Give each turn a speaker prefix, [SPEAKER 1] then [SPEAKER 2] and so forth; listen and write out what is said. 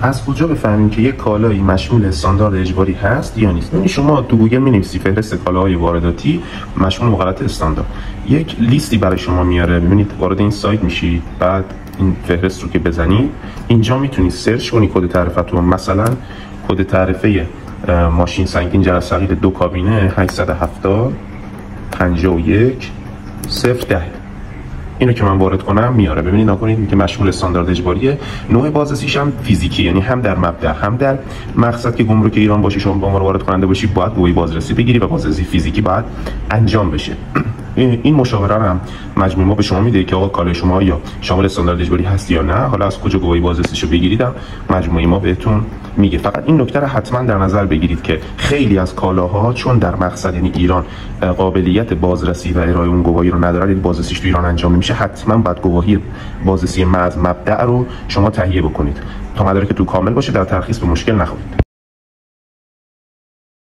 [SPEAKER 1] از کجا بفهمیم که یک کالایی مشمول استاندارد اجباری هست یا نیست؟ یعنی شما تو گوگل می‌نویسی فهرست کالاهای وارداتی مشمول مقررات استاندارد، یک لیستی برای شما میاره. ببینید وارد این سایت میشید، بعد این فهرست رو که بزنید اینجا میتونید سرچ کنید کد تعرفتون. مثلا کد تعرفه ماشین سنگین جرث صغیر 2 کابینه 870 51 010 اینو که من وارد کنم میاره. ببینید نکنید که مشمول استاندارد اجباریه. نوع بازرسیش هم فیزیکی، یعنی هم در مبدا هم در مقصد که گمرک ایران باشه شما به عنوان وارد کننده باشی باید گواهی بازرسی بگیری و بازرسی فیزیکی باید انجام بشه. این مشاوره رو هم مجموعه ما به شما میده که آقا کالای شما یا شامل استاندارد اجباری هست یا نه. حالا از کجا گواهی بازرسیشو بگیرید مجموعه ما بهتون میگه. فقط این نکته رو حتما در نظر بگیرید که خیلی از کالاها چون در مقصد یعنی ایران قابلیت بازرسی و ارائه اون گواهی رو نداره، یعنی بازرسیش تو ایران انجام نمیشه، حتما باید گواهی بازرسی محض مبدأ رو شما تهیه بکنید تا مدارک تو کامل باشه، در ترخیص به مشکل نخورید.